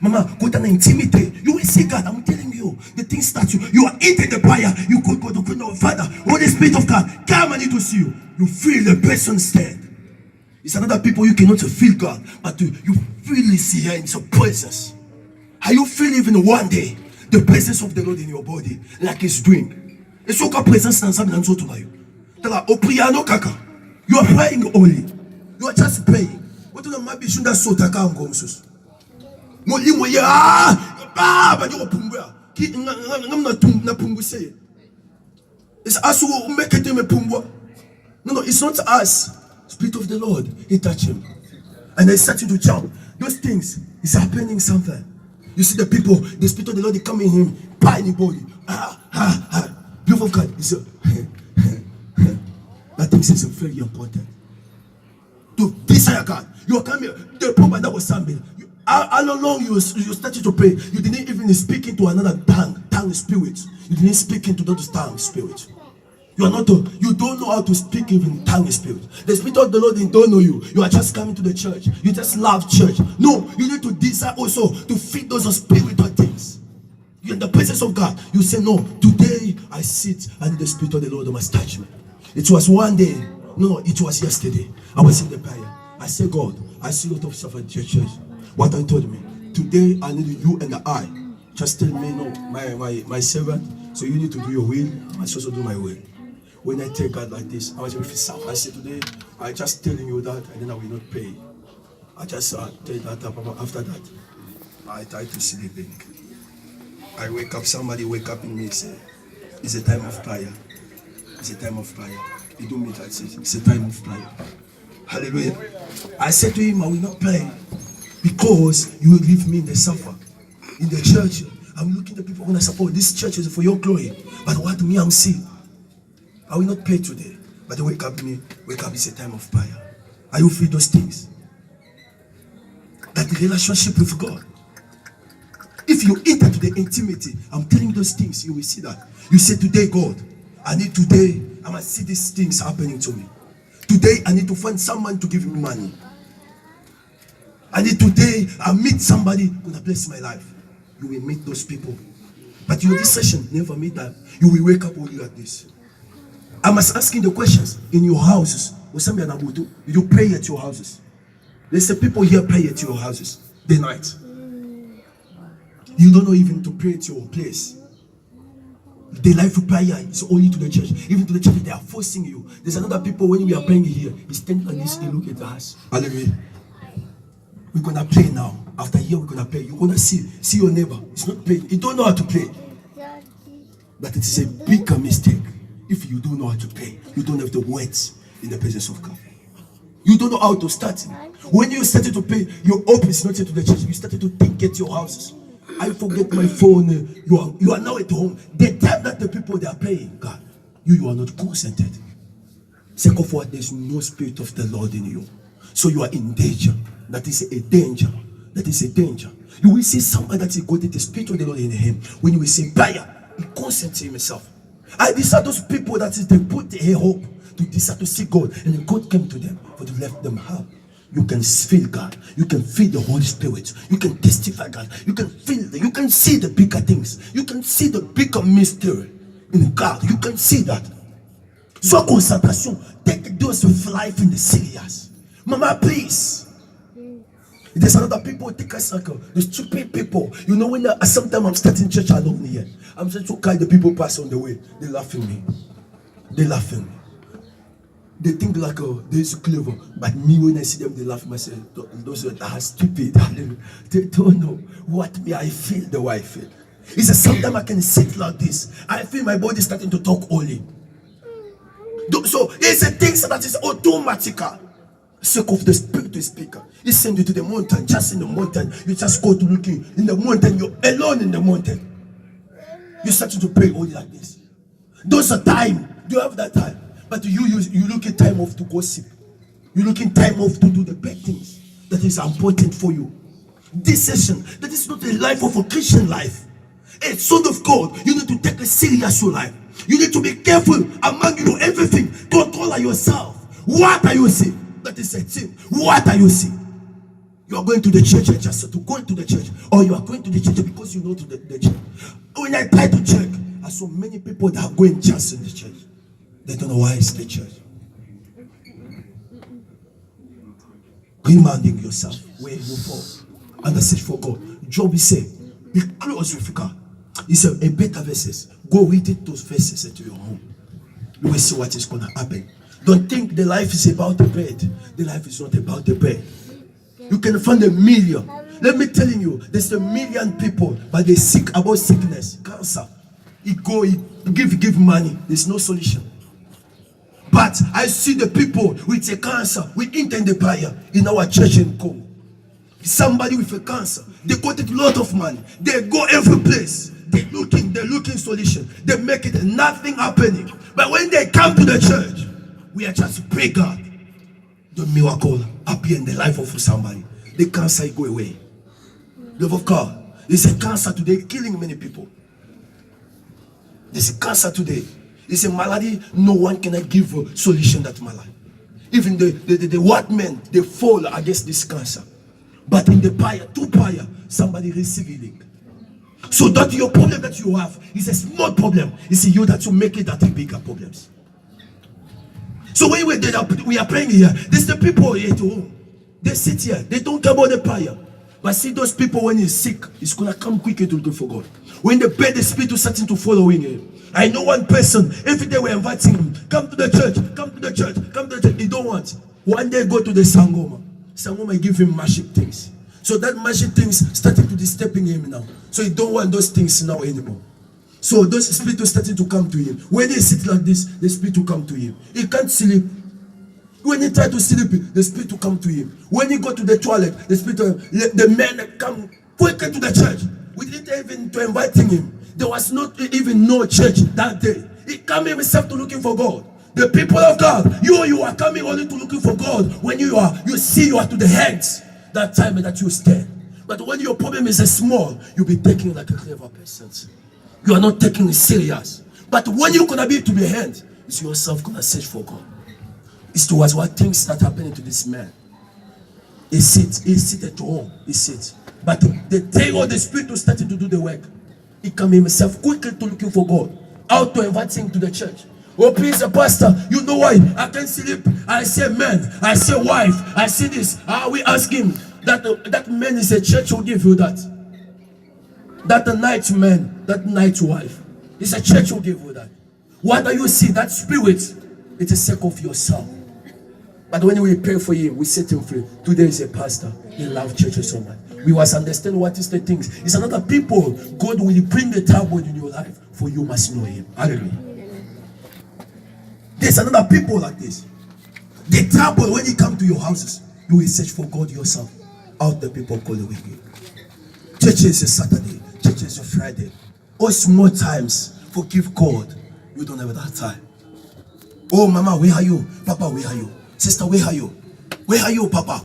Mama, go down intimidate. You will see God. I'm telling you, the things that you are eating the prayer. You could go to the Father, Holy Spirit of God, come and need to see you. You feel the person stand. It's another people you cannot feel God, but you feel His here in His presence. How you feel even one day the presence of the Lord in your body, like He's doing. It's your presence and something and so to you. You are praying only. You are just praying. What do you maybe should that so taka ngomsus? Mo imo ya ba you pumbwa. Ki ngam na pumbu say. It's us who make it me pumbwa. No, it's not us. Spirit of the Lord, He touched him. And they started to jump. Those things is happening somewhere. You see the people, the Spirit of the Lord, they come in him, by anybody. Beautiful God is that thing is very important. To desire God. You are coming, the problem that was something. All along you started to pray. You didn't even speak into another tongue spirit. You didn't speak into those tongue spirit. You don't know how to speak even tongue spirit. The Spirit of the Lord don't know you. You are just coming to the church. You just love church. No, you need to desire also to feed those spiritual things. You're in the presence of God. You say, no, today I sit and the Spirit of the Lord must touch me. It was one day. No, it was yesterday. I was in the prayer. I said, God, I see a lot of stuff at your church. What I told me. Today I need you and I. Just tell me, no, my servant. So you need to do your will. I must also do my will. When I take God like this, I was with myself. I said today, I just telling you that, and then I will not pay. I just tell that after that, I try to sleeping. I wake up, somebody wake up in me, say, it's a time of prayer. It's a time of prayer. You do me that, it's a time of prayer. Hallelujah. I said to him, I will not pray because you will leave me in the suffer. In the church, I'm looking at people when I support. This church is for your glory. But what me I'm seeing, I will not pay today, but wake up is a time of prayer. Are you feel those things? That the relationship with God. If you enter to the intimity, I'm telling you those things, you will see that. You say today, God, I must see these things happening to me. Today, I need to find someone to give me money. I meet somebody who will bless my life. You will meet those people. But your decision never meet that. You will wake up only like this. I must ask you the questions in your houses. You pray at your houses. There's the people here pray at your houses day night. You don't know even to pray at your place. The life of prayer is only to the church. Even to the church, they are forcing you. There's another people when we are praying here. He's standing like this, he look at us. Hallelujah. We're gonna pray now. After here, we're gonna pray. You're gonna see your neighbor. It's not praying. You don't know how to pray. But it is a bigger mistake. If you don't know how to pray, you don't have the words in the presence of God. You don't know how to start. When you started to pray, your hope is not yet to the church. You started to think at your houses. I forget my phone. You are now at home. The time that the people they are praying, God, you are not concentrated. Second for there's no Spirit of the Lord in you. So you are in danger. That is a danger. That is a danger. You will see somebody that is got the Spirit of the Lord in him. When you will say prayer, he concentrates himself. And these are those people that is they put their hope to decide to see God, and then God came to them for to let them have. You can feel God. You can feel the Holy Spirit. You can testify God. You can feel. You can see the bigger things. You can see the bigger mystery in God. You can see that. So concentration. Take those of life in the serious. Mama, please. There's another people take a circle. The stupid people. You know when sometimes I'm starting church alone here. I'm just so kind. The people pass on the way. They laugh at me. They laugh at me. They think like they're so clever. But me when I see them, they laugh at myself. Those that are stupid. They don't know what me I feel the way I feel. It's a sometimes I can sit like this. I feel my body starting to talk only. So it's a thing that is automatic. Sake of the Spirit to speak. He send you to the mountain, just in the mountain. You just go to looking in the mountain. You're alone in the mountain. You start to pray only like this. Those are time. You have that time. But you look at time off to gossip. You look in time off to do the bad things that is important for you. This session, that is not a life of a Christian life. A son of God, you need to take a serious your life. You need to be careful among you everything. Control yourself. What are you saying? That is a thing. What are you saying? You are going to the church just to go into the church, or you are going to the church because you know to the church. When I try to check, I saw many people that are going just in the church. They don't know why it's the church. Reminding yourself where you fall and the search for God. Job said, be close with God. He said, a better verses. Go read it, those verses into your home. You will see what is going to happen. Don't think the life is about the bed. The life is not about the bed. You can find a million. Let me tell you, there's a million people, but they sick about sickness, cancer. He give money. There's no solution. But I see the people with a cancer, we intend the prayer in our church in Congo. Somebody with a cancer, they got a lot of money. They go every place. They're looking solution. They make it nothing happening. But when they come to the church, we are just pray God. The miracle appear in the life of somebody. The cancer go away. Love of God. There's a cancer today killing many people. There's a cancer today. It's a malady. No one can give a solution that malady. Even the white men, they fall against this cancer. But in the prayer, through prayer, somebody receive healing. So that your problem that you have is a small problem. It's you that you make it that bigger problems. So when we are praying here, there's the people here at home. They sit here, they don't care about the prayer. But see those people when he's sick, he's gonna come quickly to look for God. When they pay the spirit to start to following him. I know one person, every day we're inviting him, come to the church, come to the church, come to the church. He don't want. One day go to the Sangoma. Sangoma give him magic things. So that magic things started to disturbing him now. So he don't want those things now anymore. So those spirits started to come to him. When he sit like this, the spirit will come to him. He can't sleep. When he try to sleep, the spirit will come to him. When he go to the toilet, the spirit will, the men come quickly to the church. We didn't even to inviting him. There was not even no church that day. He came himself to looking for God. The people of God, you are coming only to looking for God when you see you are to the hands. That time that you stand. But when your problem is small, you'll be taking like a clever person. You are not taking it serious. But when you're gonna be to the hand, it's yourself gonna search for God. It's towards what things that happening to this man. He sit at home. He sits. But the day of the spirit to start to do the work, he come himself quickly to looking for God. How to invite him to the church. Oh, please, pastor, you know why? I can't sleep. I say man, I say wife, I see this. We ask him that man is a church will give you that. That the night man, that night wife. It's a church will give you that. Why do you see that spirit? It's a sake of yourself. But when we pray for him, we set him free. Today is a pastor. He loves churches so much. We must understand what is the things. It's another people. God will bring the trouble in your life, for you must know him. Hallelujah. There's another people like this. The trouble when you come to your houses, you will search for God yourself. Out the people call the wicked. Churches is Saturday. Churches is Friday. All small times, forgive God. You don't have that time. Oh, mama, where are you? Papa, where are you? Sister, where are you? Where are you, Papa?